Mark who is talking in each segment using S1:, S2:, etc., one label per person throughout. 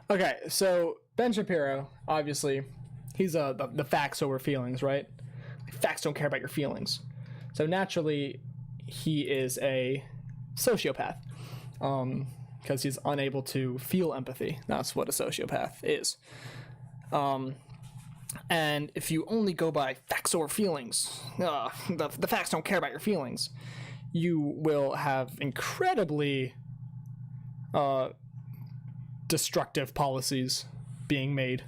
S1: Okay, so Ben Shapiro, obviously, he's the facts over feelings, right? Facts don't care about your feelings. So naturally, he is a sociopath, because he's unable to feel empathy. That's what a sociopath is. And if you only go by facts over feelings, the facts don't care about your feelings, you will have incredibly destructive policies being made.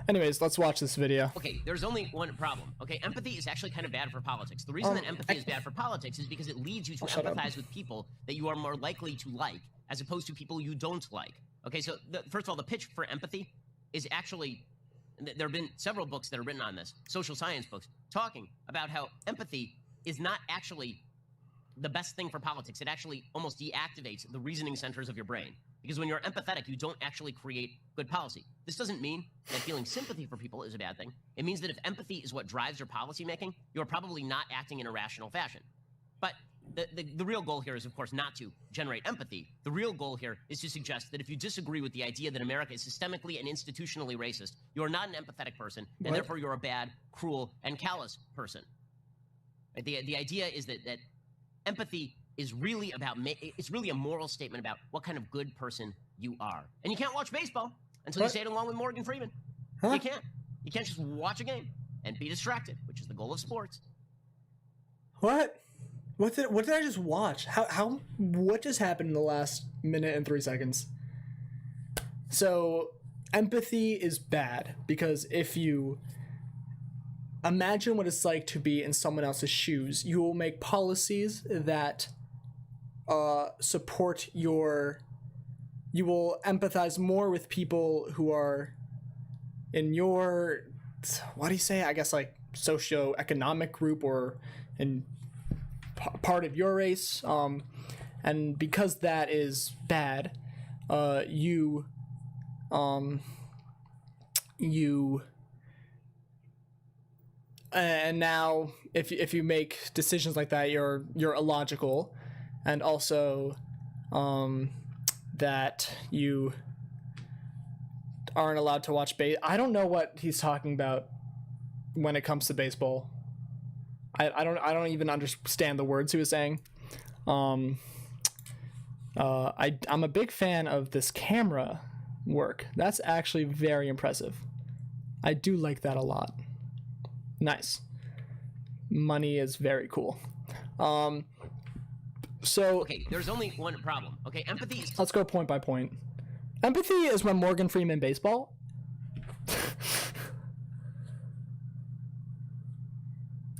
S1: Anyways, let's watch this video.
S2: Okay, there's only one problem. Okay, empathy is actually kind of bad for politics. The reason that empathy is bad for politics is because it leads you to empathize with people that you are more likely to like, as opposed to people you don't like. Okay, so first of all, the pitch for empathy is actually, there have been several books that are written on this, social science books, talking about how empathy is not actually the best thing for politics. It actually almost deactivates the reasoning centers of your brain. Because when you're empathetic, you don't actually create good policy. This doesn't mean that feeling sympathy for people is a bad thing. It means that if empathy is what drives your policy making, you're probably not acting in a rational fashion. But the real goal here is, of course, not to generate empathy. The real goal here is to suggest that if you disagree with the idea that America is systemically and institutionally racist, you are not an empathetic person, and therefore you're a bad, cruel, and callous person. The idea is that empathy is really about, it's really a moral statement about what kind of good person you are. And you can't watch baseball until you say it along with Morgan Freeman. You can't. You can't just watch a game and be distracted, which is the goal of sports.
S1: What did I just watch? What just happened in the last minute and 3 seconds? So empathy is bad because if you imagine what it's like to be in someone else's shoes, you will make policies that support you will empathize more with people who are in your, what do you say, I guess like socioeconomic group or in part of your race, and because that is bad, you and now if you make decisions like that, you're illogical, and also that you aren't allowed to watch I don't know what he's talking about when it comes to baseball. I don't even understand the words he was saying. I'm a big fan of this camera work. That's actually very impressive. I do like that a lot. Nice. Money is very cool. So
S2: okay, there's only one problem. Okay, empathy is,
S1: let's go point by point. Empathy is when Morgan Freeman baseball.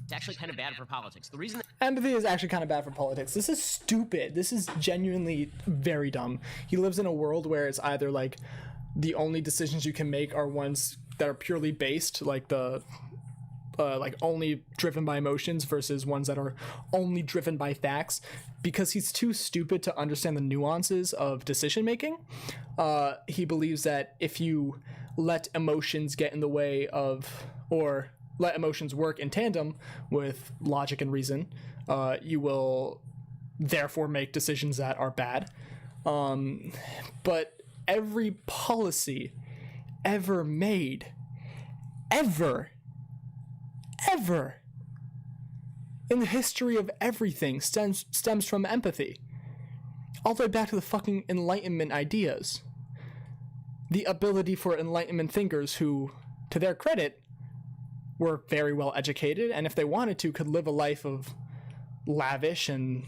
S2: It's actually kind of bad for politics. The reason
S1: empathy is actually kind of bad for politics. This is stupid. This is genuinely very dumb. He lives in a world where it's either like the only decisions you can make are ones that are purely based, like the like only driven by emotions, versus ones that are only driven by facts, because he's too stupid to understand the nuances of decision making. He believes that if you let emotions get in the way of, or let emotions work in tandem with logic and reason, you will therefore make decisions that are bad. But every policy ever made, ever in the history of everything stems from empathy. All the way back to the fucking Enlightenment ideas. The ability for Enlightenment thinkers who, to their credit, were very well educated, and if they wanted to, could live a life of lavish and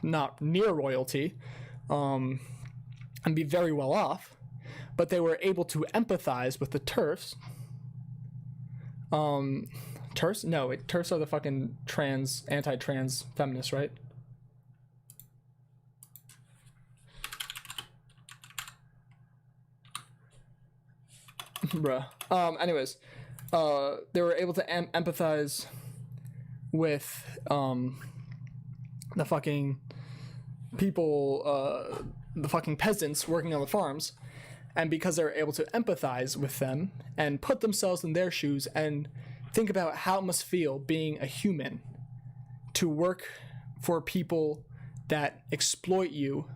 S1: not near royalty, and be very well off, but they were able to empathize with the TERFs. TERFs? No, TERFs are the fucking anti-trans feminists, right? Bruh. Anyways, they were able to empathize with the fucking people, the fucking peasants working on the farms, and because they're able to empathize with them and put themselves in their shoes and think about how it must feel being a human to work for people that exploit you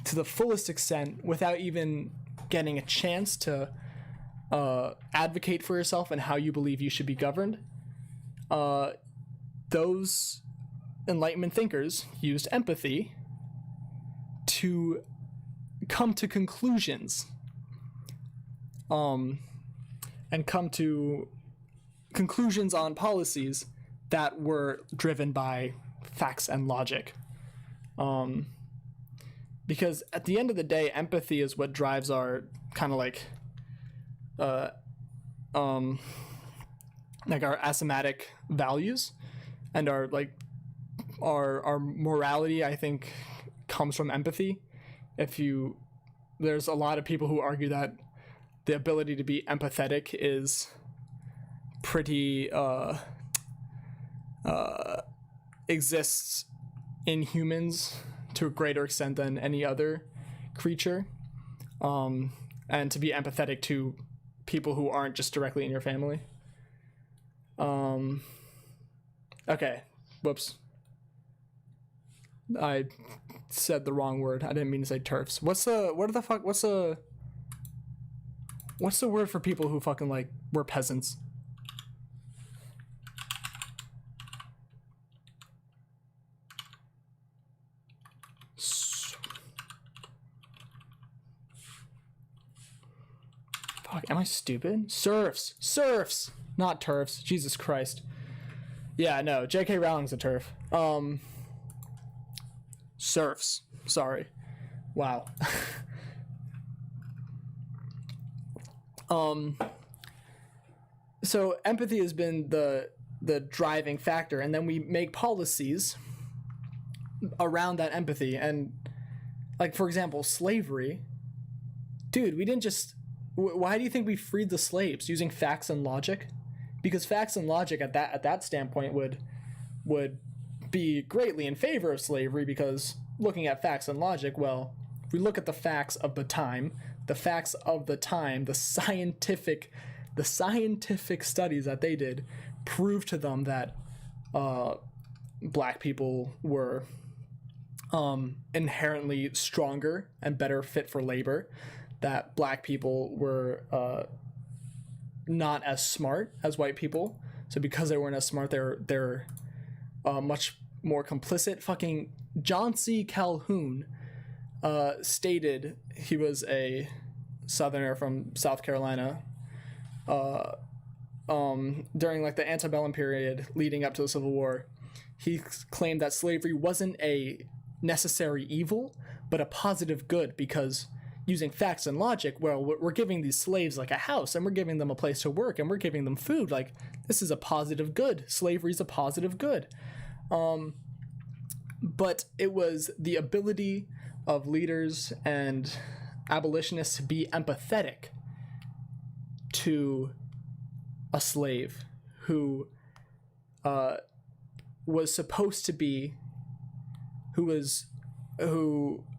S1: to the fullest extent without even getting a chance to advocate for yourself and how you believe you should be governed, those Enlightenment thinkers used empathy to come to conclusions, and come to conclusions on policies that were driven by facts and logic. Because at the end of the day, empathy is what drives our kind of like our asymptotic values, and our morality, I think, comes from empathy. There's a lot of people who argue that the ability to be empathetic is pretty exists in humans to a greater extent than any other creature, and to be empathetic to people who aren't just directly in your family. Okay, whoops, I said the wrong word. I didn't mean to say turfs. What's the word for people who fucking like were peasants? Fuck, am I stupid? Serfs, not turfs. Jesus Christ. Yeah, no, J.K. Rowling's a turf. Serfs. Sorry. Wow. So empathy has been the driving factor, and then we make policies around that empathy. And like, for example, slavery. Dude, we didn't just... Why do you think we freed the slaves? Using facts and logic? Because facts and logic at that standpoint would be greatly in favor of slavery, because looking at facts and logic, well, if we look at the facts of the time, the scientific studies that they did proved to them that black people were inherently stronger and better fit for labor, that black people were not as smart as white people. So because they weren't as smart, they're much more complicit. Fucking John C. Calhoun stated, he was a Southerner from South Carolina, during like the antebellum period leading up to the Civil War. He claimed that slavery wasn't a necessary evil, but a positive good, because using facts and logic, well, we're giving these slaves like a house, and we're giving them a place to work, and we're giving them food. Like, this is a positive good. Slavery is a positive good. But it was the ability of leaders and abolitionists to be empathetic to a slave who was supposed to be, who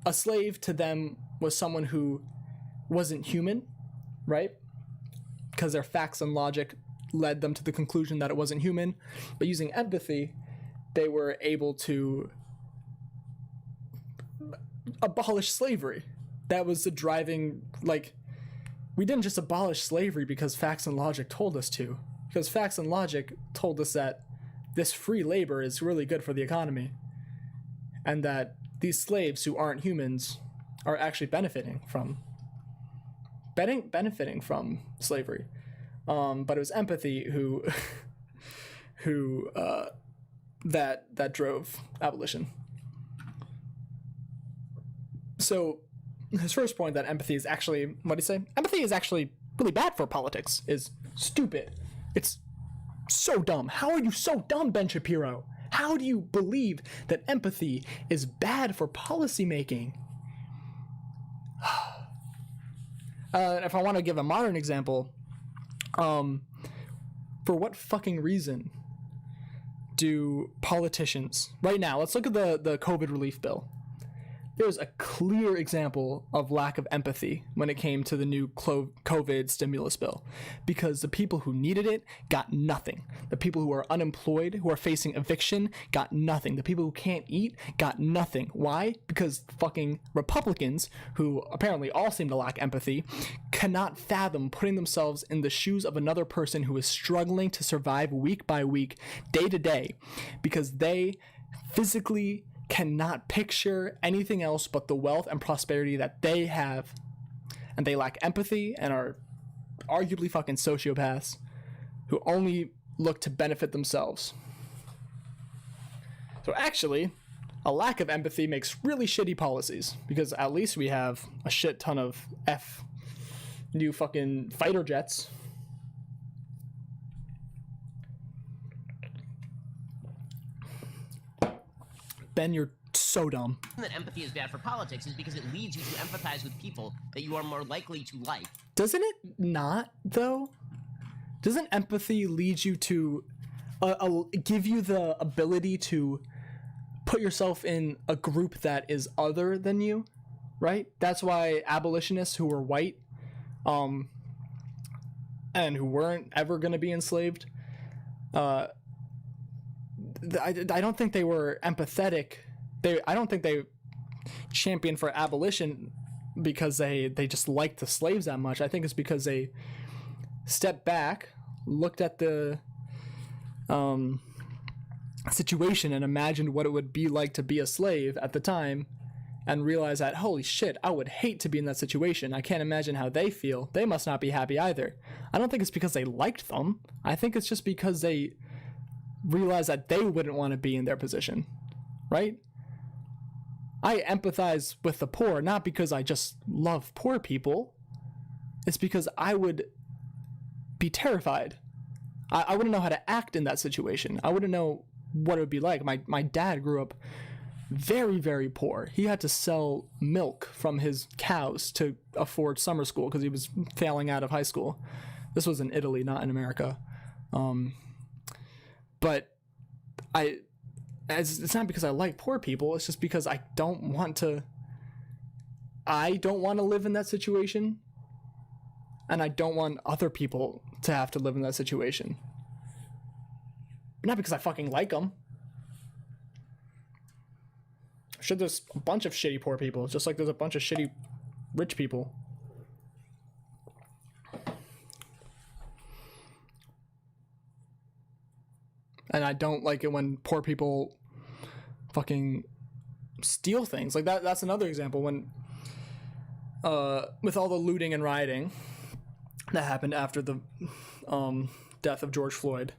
S1: a slave to them was someone who wasn't human, right? Because their facts and logic led them to the conclusion that it wasn't human. But using empathy, they were able to abolish slavery. That was the driving, like, we didn't just abolish slavery because facts and logic told us to. Because facts and logic told us that this free labor is really good for the economy, and that these slaves who aren't humans are actually benefiting from slavery. But it was empathy who that drove abolition. So his first point, that empathy is actually, what did he say? Empathy is actually really bad for politics, is stupid. It's so dumb. How are you so dumb, Ben Shapiro? How do you believe that empathy is bad for policymaking? If I want to give a modern example, for what fucking reason do politicians, right now, let's look at the COVID relief bill. there's a clear example of lack of empathy when it came to the new COVID stimulus bill, because the people who needed it got nothing. The people who are unemployed, who are facing eviction, got nothing. The people who can't eat got nothing. Why? Because fucking Republicans, who apparently all seem to lack empathy, cannot fathom putting themselves in the shoes of another person who is struggling to survive week by week, day to day, because they physically cannot picture anything else but the wealth and prosperity that they have, and they lack empathy and are arguably fucking sociopaths who only look to benefit themselves. So actually, a lack of empathy makes really shitty policies, because at least we have a shit ton of new fucking fighter jets. Ben, you're so dumb.
S2: That empathy is bad for politics is because it leads you to empathize with people that you are more likely to like.
S1: Doesn't it not, though? Doesn't empathy lead you to give you the ability to put yourself in a group that is other than you, right? That's why abolitionists who were white and who weren't ever going to be enslaved, I don't think they were empathetic. I don't think they championed for abolition because they just liked the slaves that much. I think it's because they stepped back, looked at the situation and imagined what it would be like to be a slave at the time, and realized that, holy shit, I would hate to be in that situation. I can't imagine how they feel. They must not be happy either. I don't think it's because they liked them. I think it's just because they realize that they wouldn't want to be in their position, right? I empathize with the poor, not because I just love poor people. It's because I would be terrified. I wouldn't know how to act in that situation. I wouldn't know what it would be like. My dad grew up very, very poor. He had to sell milk from his cows to afford summer school because he was failing out of high school. This was in Italy, not in America. But it's not because I like poor people. It's just because I don't want to live in that situation, and I don't want other people to have to live in that situation. Not because I fucking like them. Sure, there's a bunch of shitty poor people, just like there's a bunch of shitty rich people. And I don't like it when poor people fucking steal things. Like that's another example when with all the looting and rioting that happened after the death of George Floyd,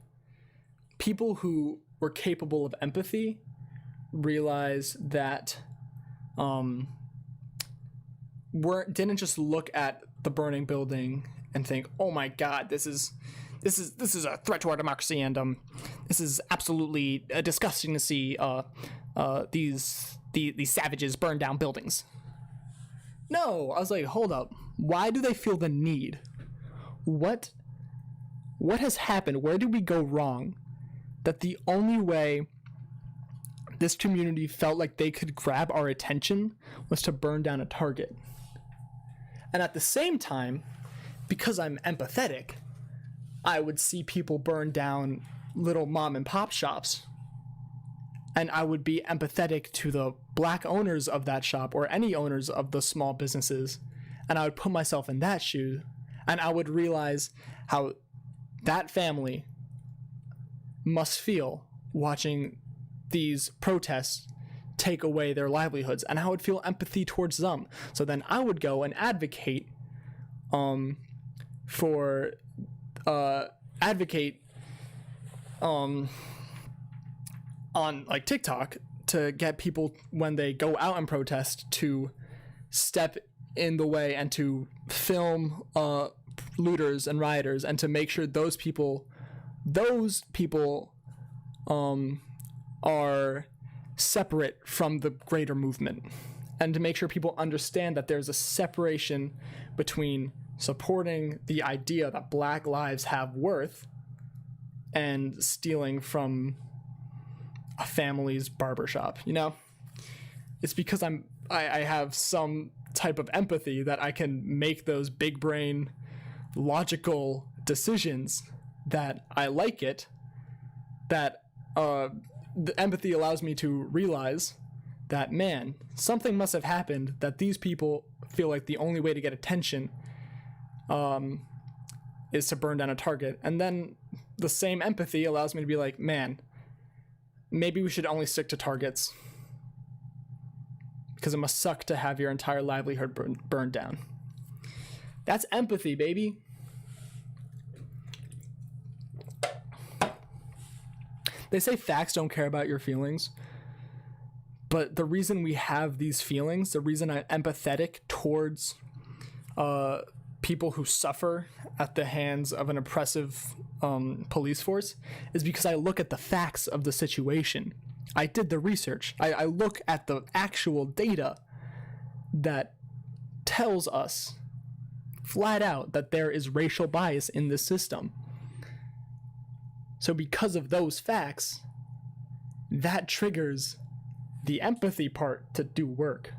S1: people who were capable of empathy realized that didn't just look at the burning building and think, oh my god, this is a threat to our democracy, and this is absolutely disgusting to see these savages burn down buildings. No, I was like, hold up. Why do they feel the need? What has happened? Where did we go wrong? That the only way this community felt like they could grab our attention was to burn down a Target. And at the same time, because I'm empathetic, I would see people burn down little mom and pop shops, and I would be empathetic to the black owners of that shop or any owners of the small businesses, and I would put myself in that shoe, and I would realize how that family must feel watching these protests take away their livelihoods, and I would feel empathy towards them. So then I would go and advocate on like TikTok to get people, when they go out and protest, to step in the way and to film looters and rioters, and to make sure those people are separate from the greater movement, and to make sure people understand that there's a separation between supporting the idea that black lives have worth and stealing from a family's barbershop, you know? it's because I have some type of empathy that I can make those big brain logical decisions that I like it, that the empathy allows me to realize that, man, something must have happened that these people feel like the only way to get attention is to burn down a target. And then the same empathy allows me to be like, man, maybe we should only stick to targets, because it must suck to have your entire livelihood burned down. That's empathy, baby. They say facts don't care about your feelings, but the reason we have these feelings, the reason I'm empathetic towards people who suffer at the hands of an oppressive police force, is because I look at the facts of the situation. I did the research. I look at the actual data that tells us flat out that there is racial bias in this system. So because of those facts, that triggers the empathy part to do work.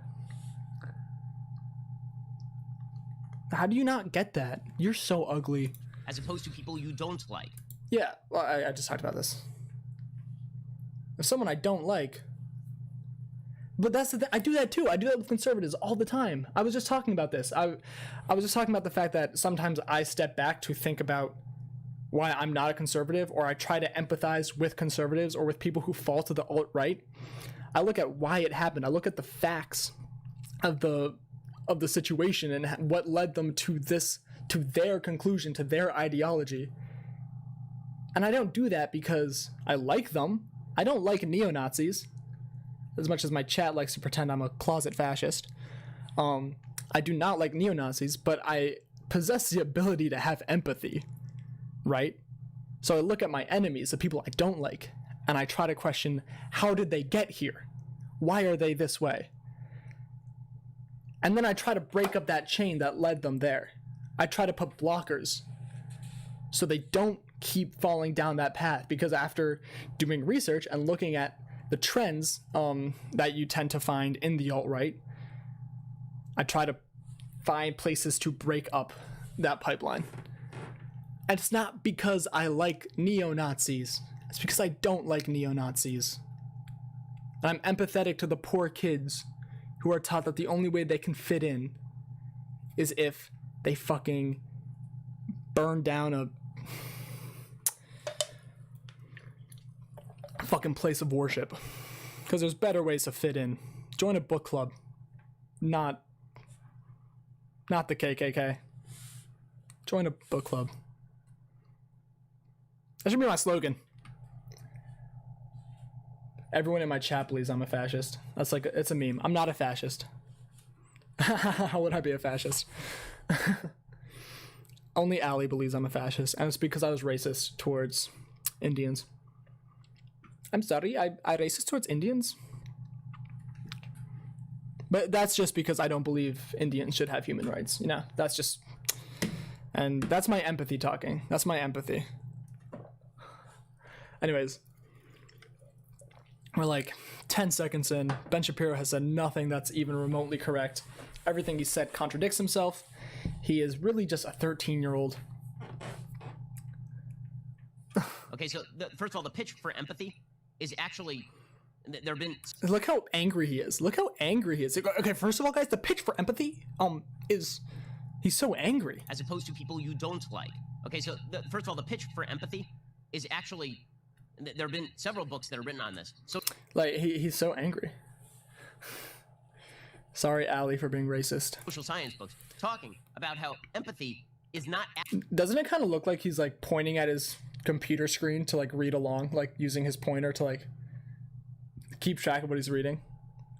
S1: How do you not get that? You're so ugly.
S2: As opposed to people you don't like.
S1: Yeah, well, I just talked about this. If someone I don't like, but that's the thing. I do that too. I do that with conservatives all the time. I was just talking about this. I was just talking about the fact that sometimes I step back to think about why I'm not a conservative, or I try to empathize with conservatives or with people who fall to the alt-right. I look at why it happened. I look at the facts of the situation and what led them to their conclusion, to their ideology. And I don't do that because I like them. I don't like neo-Nazis, as much as my chat likes to pretend I'm a closet fascist. I do not like neo-Nazis, but I possess the ability to have empathy, right? So I look at my enemies, the people I don't like, and I try to question, how did they get here? Why are they this way? And then I try to break up that chain that led them there. I try to put blockers so they don't keep falling down that path, because after doing research and looking at the trends that you tend to find in the alt-right, I try to find places to break up that pipeline. And it's not because I like neo-Nazis. It's because I don't like neo-Nazis. And I'm empathetic to the poor kids who are taught that the only way they can fit in is if they fucking burn down a fucking place of worship. Because there's better ways to fit in. Join a book club. Not the KKK. Join a book club. That should be my slogan. Everyone in my chat believes I'm a fascist. That's like, it's a meme. I'm not a fascist. How would I be a fascist? Only Allie believes I'm a fascist, and it's because I was racist towards Indians. I'm sorry, I racist towards Indians? But that's just because I don't believe Indians should have human rights. You know, that's just... And that's my empathy talking. That's my empathy. Anyways, we're like 10 seconds in. Ben Shapiro has said nothing that's even remotely correct. Everything he said contradicts himself. He is really just a 13-year-old.
S2: Okay, so first of all, the pitch for empathy is actually... There have been...
S1: Look how angry he is. Look how angry he is. Okay, first of all, guys, the pitch for empathy is... He's so angry.
S2: As opposed to people you don't like. Okay, so first of all, the pitch for empathy is actually... There have been several books that are written on this. So,
S1: like, he's so angry. Sorry, Allie, for being racist.
S2: Social science books talking about how empathy is not...
S1: Doesn't it kind of look like he's, like, pointing at his computer screen to, like, read along? Like, using his pointer to, like, keep track of what he's reading?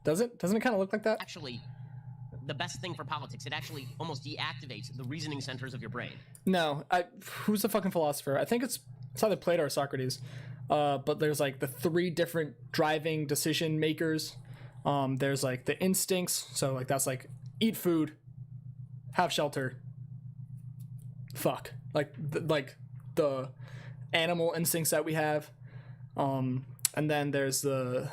S1: Doesn't it kind of look like that?
S2: Actually, the best thing for politics. It actually almost deactivates the reasoning centers of your brain.
S1: No. Who's the fucking philosopher? I think it's either Plato or Socrates. But there's like the 3 different driving decision makers. There's like the instincts. So like that's like eat food, have shelter, fuck. Like the animal instincts that we have. And then there's the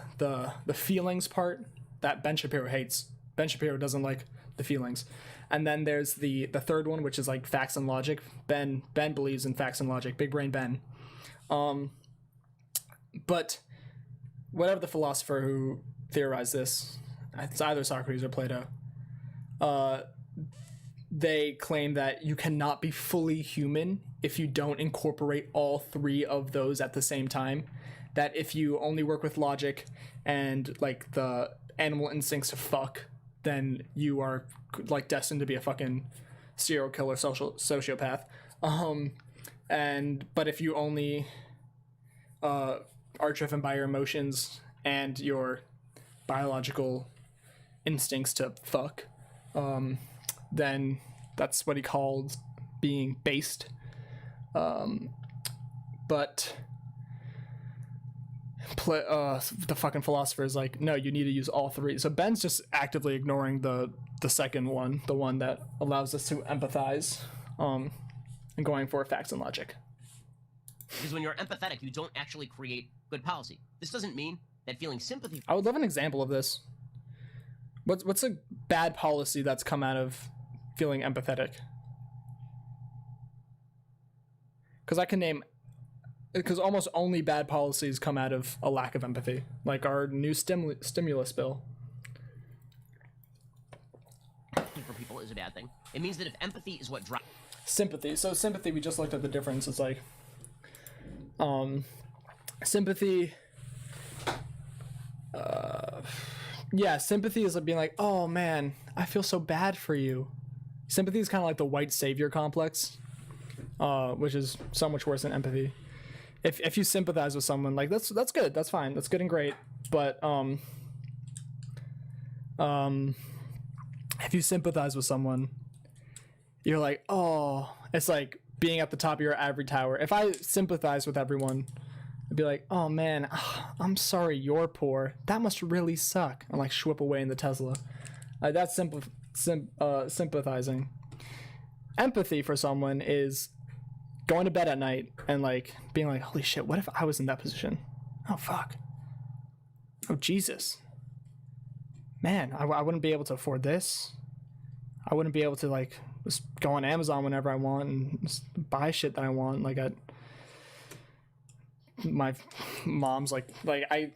S1: feelings part that Ben Shapiro hates. Ben Shapiro doesn't like the feelings. And then there's the third one, which is like facts and logic. Ben believes in facts and logic. Big brain Ben. But whatever the philosopher who theorized this, it's either Socrates or Plato, they claim that you cannot be fully human if you don't incorporate all three of those at the same time. That if you only work with logic and like the animal instincts to fuck, then you are like destined to be a fucking serial killer sociopath. But if you only are driven by your emotions and your biological instincts to fuck, then that's what he called being based. But the fucking philosopher is like, no, you need to use all three. So Ben's just actively ignoring the second one, the one that allows us to empathize, and going for facts and logic.
S2: Because when you're empathetic, you don't actually create good policy. This doesn't mean that feeling sympathy.
S1: I would love an example of this. What's a bad policy that's come out of feeling empathetic? Because I can name, because almost only bad policies come out of a lack of empathy, like our new stimulus bill.
S2: For people is a bad thing. It means that if empathy is what drives
S1: sympathy. So sympathy, we just looked at the difference. It's like, sympathy. Sympathy is like being like, oh man, I feel so bad for you. Sympathy is kind of like the white savior complex, which is so much worse than empathy. If you sympathize with someone, like that's good, that's fine, that's good and great. But if you sympathize with someone, you're like, oh, it's like being at the top of your ivory tower. If I sympathize with everyone, I'd be like, oh man, I'm sorry you're poor. That must really suck. And like schwip away in the Tesla. That's sympathizing. Empathy for someone is going to bed at night and like being like, holy shit, what if I was in that position? Oh fuck. Oh Jesus. Man, I wouldn't be able to afford this. I wouldn't be able to like just go on Amazon whenever I want and just buy shit that I want. Like my mom's like I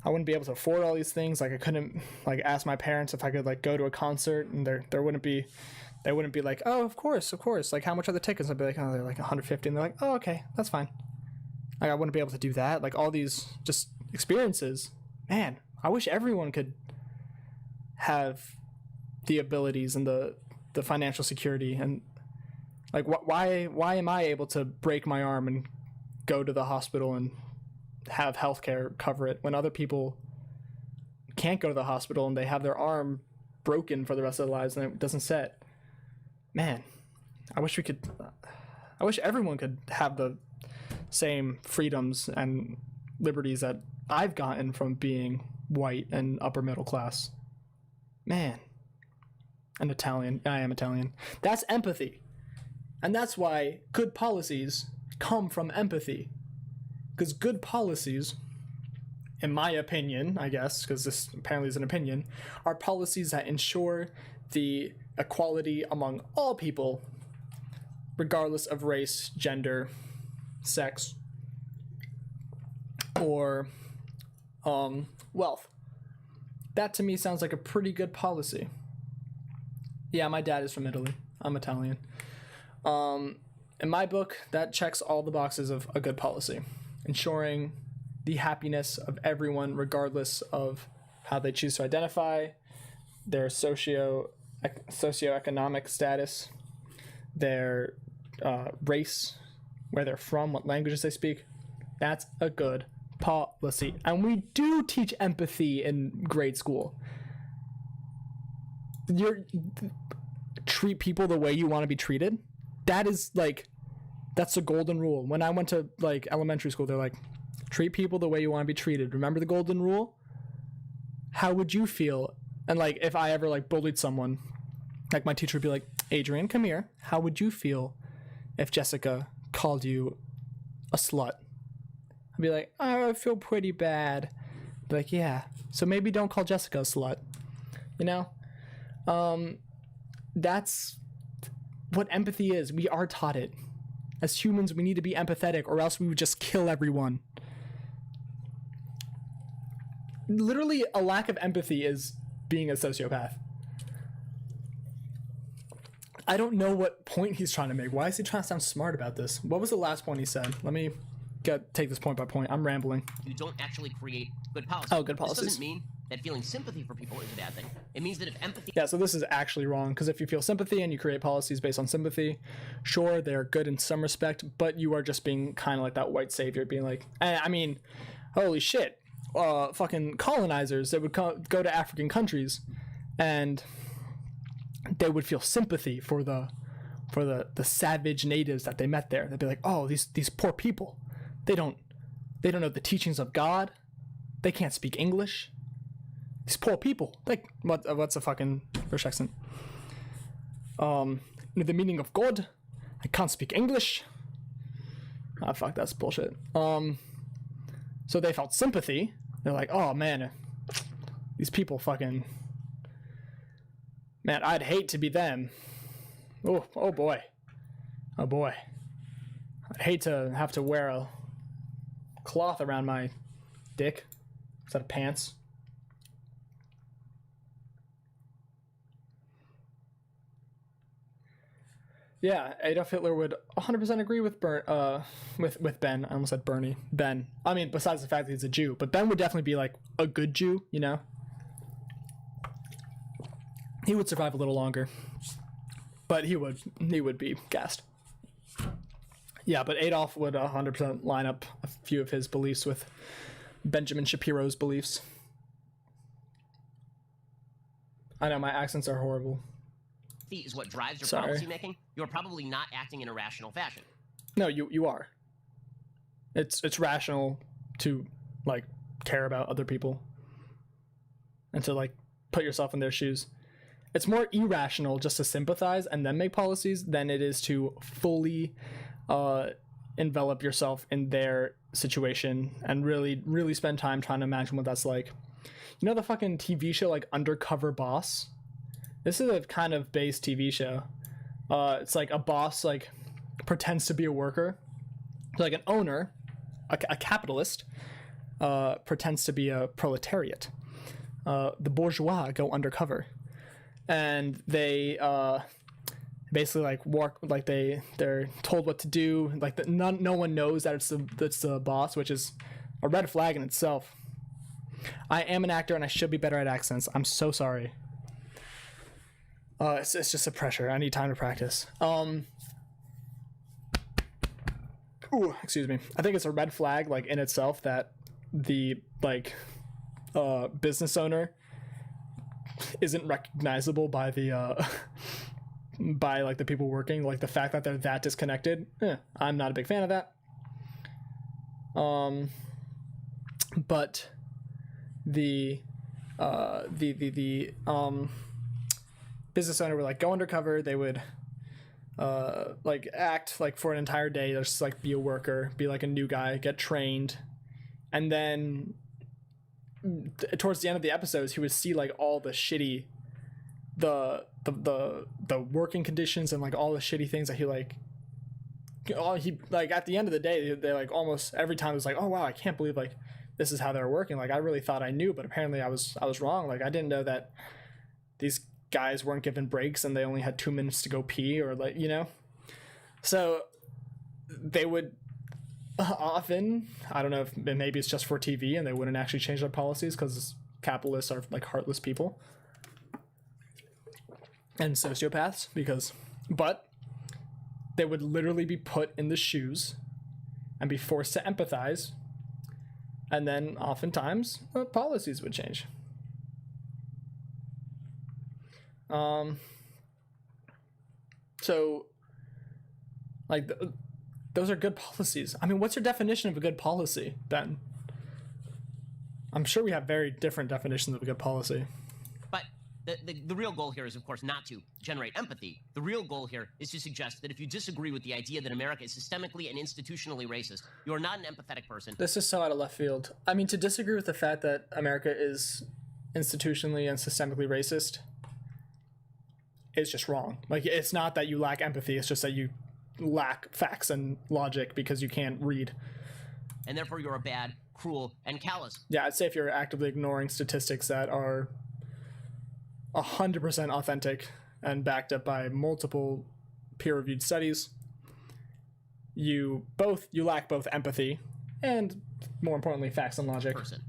S1: wouldn't be able to afford all these things. Like I couldn't like ask my parents if I could like go to a concert, and they wouldn't be like, oh, of course, like how much are the tickets? I'd be like, oh, they're like 150, and they're like, oh, okay, that's fine. Like I wouldn't be able to do that. Like all these just experiences, man, I wish everyone could have the abilities and the financial security. And like why am I able to break my arm and go to the hospital and have healthcare cover it when other people can't go to the hospital and they have their arm broken for the rest of their lives and it doesn't set? Man, I wish everyone could have the same freedoms and liberties that I've gotten from being white and upper middle class. Man. And Italian. I am Italian. That's empathy. And that's why good policies come from empathy. Because good policies, in my opinion, I guess, because this apparently is an opinion, are policies that ensure the equality among all people, regardless of race, gender, sex, or wealth. That to me sounds like a pretty good policy. Yeah, my dad is from Italy. I'm Italian. In my book, that checks all the boxes of a good policy, ensuring the happiness of everyone regardless of how they choose to identify, their socioeconomic status, their race, where they're from, what languages they speak. That's a good policy. And we do teach empathy in grade school. Treat people the way you want to be treated. That's the golden rule. When I went to like elementary school, they're like, treat people the way you want to be treated. Remember the golden rule? How would you feel? And like if I ever like bullied someone, like my teacher would be like, Adrian, come here. How would you feel if Jessica called you a slut? I'd be like, oh, I feel pretty bad. Like, yeah, so maybe don't call Jessica a slut, you know? That's what empathy is. We are taught it. As humans, we need to be empathetic, or else we would just kill everyone. Literally, a lack of empathy is being a sociopath. I don't know what point he's trying to make. Why is he trying to sound smart about this? What was the last point he said? Let me take this point by point. I'm rambling.
S2: You don't actually create good policies.
S1: Oh, good policies.
S2: This doesn't mean that feeling sympathy for people is a bad thing. It means that if empathy...
S1: Yeah, so this is actually wrong, because if you feel sympathy and you create policies based on sympathy, sure, they're good in some respect, but you are just being kind of like that white savior, being like, I mean, holy shit, fucking colonizers that would go to African countries, and they would feel sympathy for the savage natives that they met there. They'd be like, oh, these poor people, they don't know the teachings of God, they can't speak English. These poor people, like, what's a fucking British accent? The meaning of God. I can't speak English. Ah, fuck, that's bullshit. So they felt sympathy. They're like, oh man, these people fucking, man, I'd hate to be them. Oh boy, I'd hate to have to wear a cloth around my dick instead of pants. Yeah, Adolf Hitler would 100% agree with Ben. I almost said Bernie. Ben. I mean, besides the fact that he's a Jew, but Ben would definitely be like a good Jew, you know? He would survive a little longer, but he would be gassed. Yeah, but Adolf would 100% line up a few of his beliefs with Benjamin Shapiro's beliefs. I know my accents are horrible.
S2: Is what drives your policy making, you're probably not acting in a rational fashion.
S1: No, you are. It's rational to like care about other people and to like put yourself in their shoes. It's more irrational just to sympathize and then make policies than it is to fully envelop yourself in their situation and really spend time trying to imagine what that's like. You know the fucking TV show like Undercover Boss? This is a kind of base TV show. It's like a boss like pretends to be a worker, like an owner, a capitalist, pretends to be a proletariat. The bourgeois go undercover, and they basically like work like they're told what to do. Like no one knows that it's the boss, which is a red flag in itself. I am an actor and I should be better at accents. I'm so sorry. It's just a pressure. I need time to practice. Excuse me. I think it's a red flag, like in itself, that the like business owner isn't recognizable by the by like the people working. Like the fact that they're that disconnected. I'm not a big fan of that. But the business owner would like go undercover. They would like act like for an entire day, just like be a worker, be like a new guy, get trained, and then towards the end of the episodes he would see like all the shitty the working conditions and like all the shitty things that he like at the end of the day they like almost every time it was like, oh wow, I can't believe like this is how they're working. Like I really thought I knew, but apparently I was wrong. Like I didn't know that these guys weren't given breaks and they only had 2 minutes to go pee, or like, you know. So they would often, I don't know if maybe it's just for TV and they wouldn't actually change their policies because capitalists are like heartless people and sociopaths, but they would literally be put in the shoes and be forced to empathize, and then oftentimes policies would change. So like those are good policies. I mean, what's your definition of a good policy, Ben? I'm sure we have very different definitions of a good policy.
S2: But the real goal here is, of course, not to generate empathy. The real goal here is to suggest that if you disagree with the idea that America is systemically and institutionally racist, you are not an empathetic person.
S1: This is so out of left field. I mean, to disagree with the fact that America is institutionally and systemically racist is just wrong. Like, it's not that you lack empathy, it's just that you lack facts and logic because you can't read.
S2: And therefore you're a bad, cruel, and callous.
S1: Yeah, I'd say if you're actively ignoring statistics that are 100% authentic and backed up by multiple peer-reviewed studies, you lack both empathy and, more importantly, facts and logic.
S2: Person.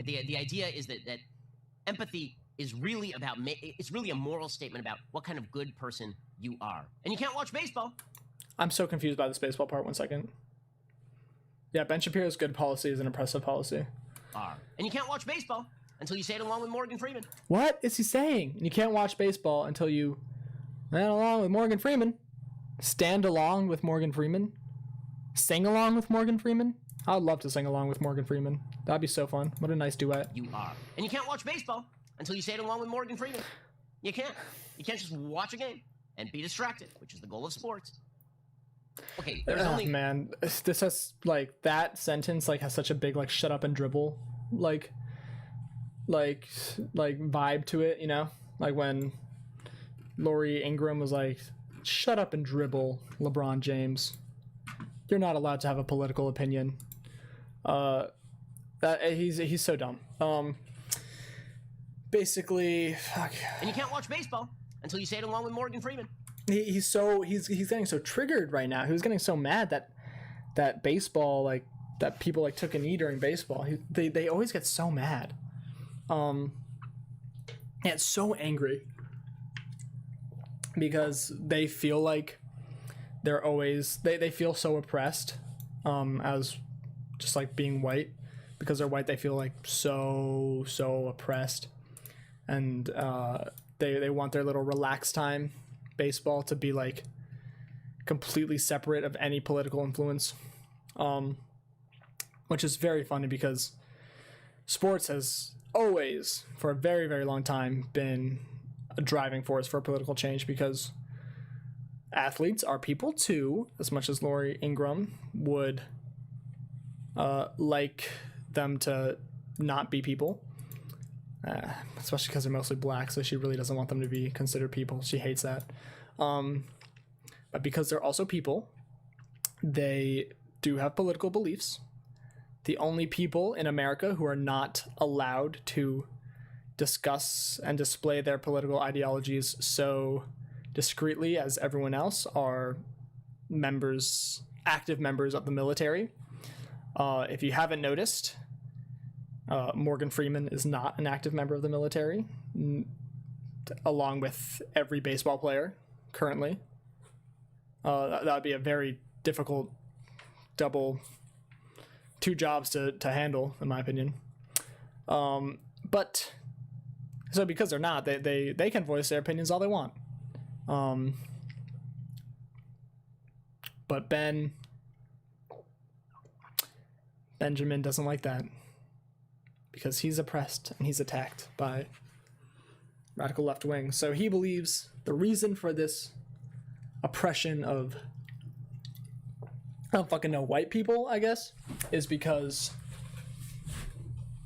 S2: The idea is that empathy is really about, it's really a moral statement about what kind of good person you are. And you can't watch baseball.
S1: I'm so confused by this baseball part. 1 second. Yeah, Ben Shapiro's good policy is an oppressive policy.
S2: And you can't watch baseball until you say it along with Morgan Freeman.
S1: What is he saying? You can't watch baseball until you stand along with Morgan Freeman. Stand along with Morgan Freeman? Sing along with Morgan Freeman? I'd love to sing along with Morgan Freeman. That'd be so fun. What a nice duet.
S2: You are. And you can't watch baseball until you say it along with Morgan Freeman. You can't. You can't just watch a game and be distracted, which is the goal of sports. Okay, there's only...
S1: Man, this has, like, that sentence, like, has such a big, like, shut up and dribble, like vibe to it, you know? Like when Lori Ingram was like, shut up and dribble, LeBron James. You're not allowed to have a political opinion. He's so dumb. Basically, fuck.
S2: And you can't watch baseball until you say it along with Morgan Freeman.
S1: He's getting so triggered right now. He was getting so mad that baseball, like, that people like took a knee during baseball. They always get so mad. It's so angry because they feel like they're always they feel so oppressed as just like being white. Because they're white, they feel like so oppressed, and they want their little relaxed time baseball to be like completely separate of any political influence, which is very funny because sports has always, for a very, very long time, been a driving force for political change because athletes are people too, as much as Lori Ingram would like them to not be people, especially because they're mostly black, so she really doesn't want them to be considered people. She hates that. But because they're also people, they do have political beliefs. The only people in America who are not allowed to discuss and display their political ideologies so discreetly as everyone else are active members of the military. If you haven't noticed, Morgan Freeman is not an active member of the military, along with every baseball player currently. That would be a very difficult two jobs to handle, in my opinion. But so because they're not, they can voice their opinions all they want. But Benjamin doesn't like that because he's oppressed and he's attacked by radical left wing. So he believes the reason for this oppression of, I don't fucking know, white people, I guess, is because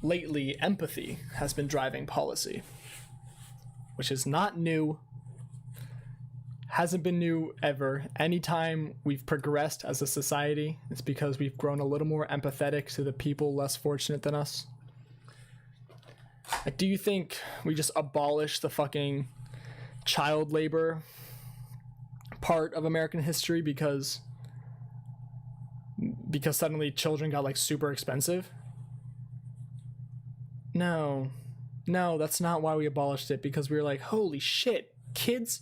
S1: lately empathy has been driving policy, which is not new, hasn't been new ever. Anytime we've progressed as a society, it's because we've grown a little more empathetic to the people less fortunate than us. Like, do you think we just abolished the fucking child labor part of American history because suddenly children got like super expensive? No, that's not why we abolished it, because we were like, holy shit, kids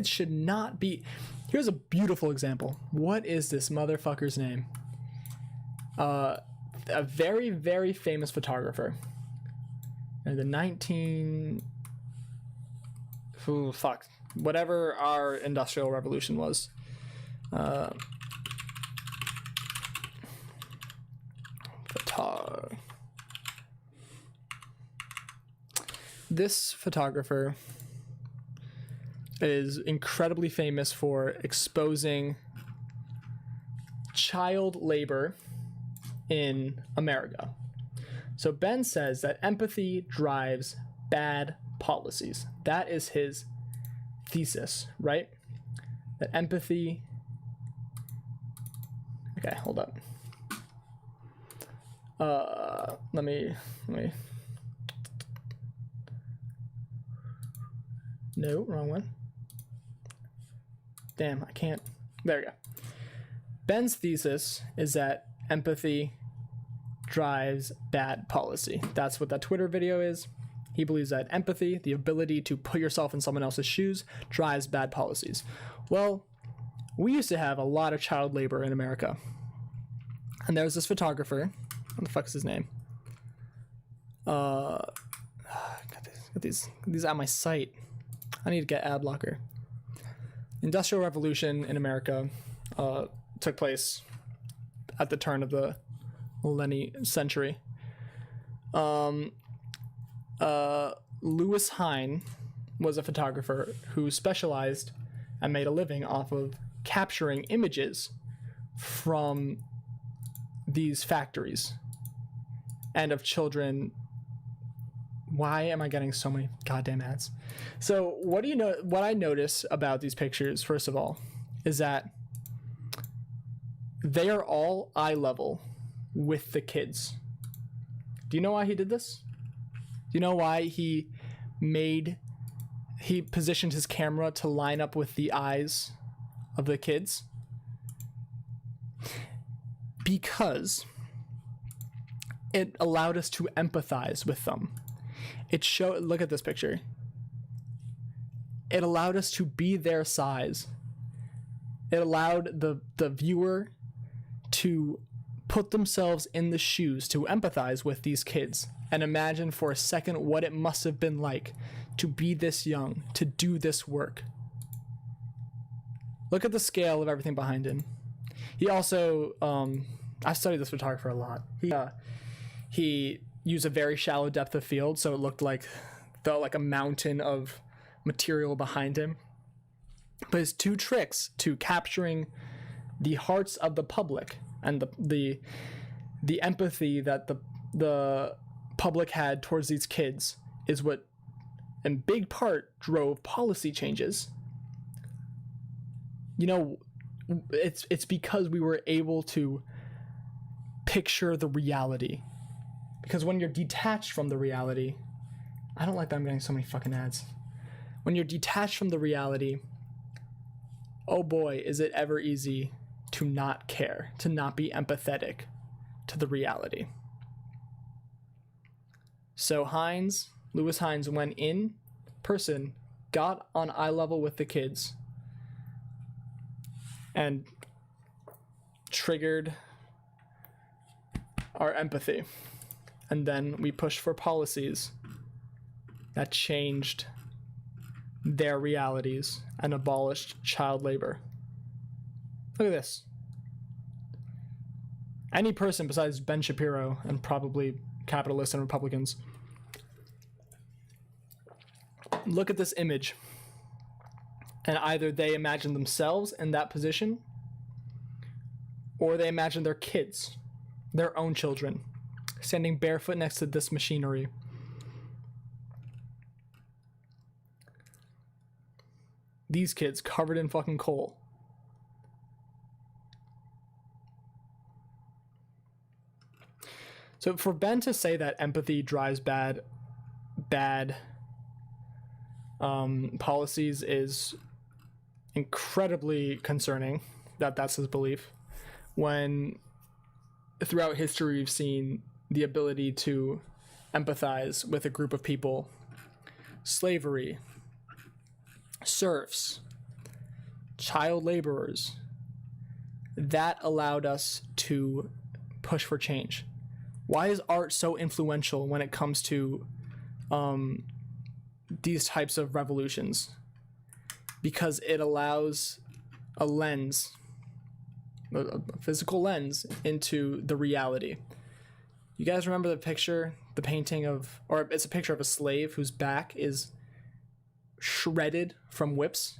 S1: should not be. Here's a beautiful example. What is this motherfucker's name? A very, very famous photographer in the whatever our industrial revolution was. This photographer is incredibly famous for exposing child labor in America. So Ben says that empathy drives bad policies. That is his thesis, right? That empathy... Okay, hold up. Let me... No, wrong one. Damn, I can't... There we go. Ben's thesis is that empathy drives bad policy. That's what that Twitter video is. He believes that empathy, the ability to put yourself in someone else's shoes, drives bad policies. Well, we used to have a lot of child labor in America. And there was this photographer. What the fuck is his name? Got these at my site. I need to get ad blocker. Industrial Revolution in America took place at the turn of the century. Lewis Hine was a photographer who specialized and made a living off of capturing images from these factories and of children. Why am I getting so many goddamn ads? So what I notice about these pictures, first of all, is that they are all eye level with the kids. Do you know why he did this? Do you know why he positioned his camera to line up with the eyes of the kids? Because it allowed us to empathize with them. Look at this picture. It allowed us to be their size. It allowed the viewer to put themselves in the shoes, to empathize with these kids and imagine for a second what it must have been like to be this young, to do this work. Look at the scale of everything behind him. He also, I studied this photographer a lot. He used a very shallow depth of field, so it felt like a mountain of material behind him. But his two tricks to capturing the hearts of the public and the empathy that the public had towards these kids is what in big part drove policy changes. You know, it's because we were able to picture the reality. Because when you're detached from the reality, I don't like that I'm getting so many fucking ads. When you're detached from the reality, oh boy, is it ever easy to not care, to not be empathetic to the reality. So Lewis Hines went in person, got on eye level with the kids, and triggered our empathy. And then we pushed for policies that changed their realities and abolished child labor. Look at this. Any person besides Ben Shapiro and probably capitalists and Republicans, look at this image, and either they imagine themselves in that position, or they imagine their kids, their own children, standing barefoot next to this machinery. These kids covered in fucking coal. So for Ben to say that empathy drives bad policies is incredibly concerning. That's his belief. When throughout history we've seen the ability to empathize with a group of people. Slavery, serfs, child laborers. That allowed us to push for change. Why is art so influential when it comes to these types of revolutions? Because it allows a lens, a physical lens, into the reality. You guys remember the picture, the painting of, or it's a picture of a slave whose back is shredded from whips.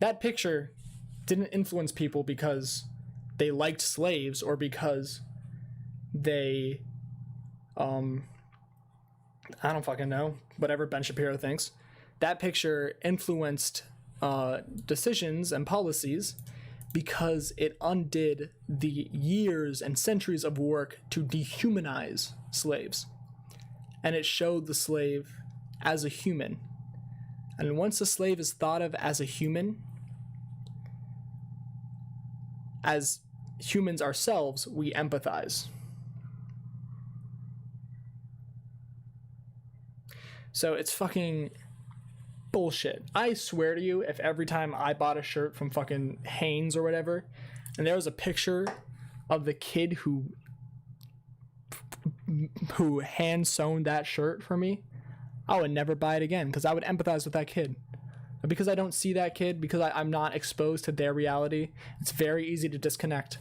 S1: That picture didn't influence people because they liked slaves or because they, I don't fucking know, whatever Ben Shapiro thinks. That picture influenced decisions and policies because it undid the years and centuries of work to dehumanize slaves. And it showed the slave as a human. And once a slave is thought of as a human, as humans ourselves, we empathize. So it's fucking bullshit. I swear to you, if every time I bought a shirt from fucking Hanes or whatever, and there was a picture of the kid who hand sewn that shirt for me, I would never buy it again because I would empathize with that kid. But because I don't see that kid, because I'm not exposed to their reality, it's very easy to disconnect.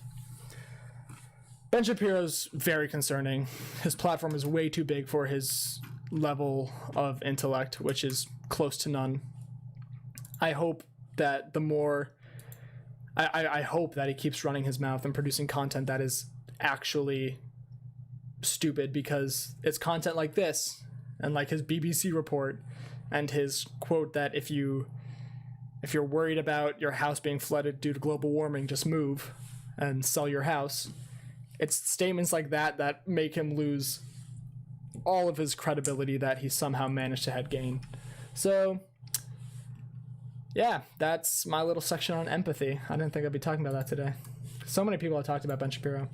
S1: Ben Shapiro's very concerning. His platform is way too big for his level of intellect, which is close to none. I hope that the more I hope that he keeps running his mouth and producing content that is actually stupid, because it's content like this and like his BBC report and his quote that if you're worried about your house being flooded due to global warming, just move and sell your house. It's statements like that make him lose all of his credibility that he somehow managed to have gained. So yeah, that's my little section on empathy. I didn't think I'd be talking about that today. So many people have talked about Ben Shapiro.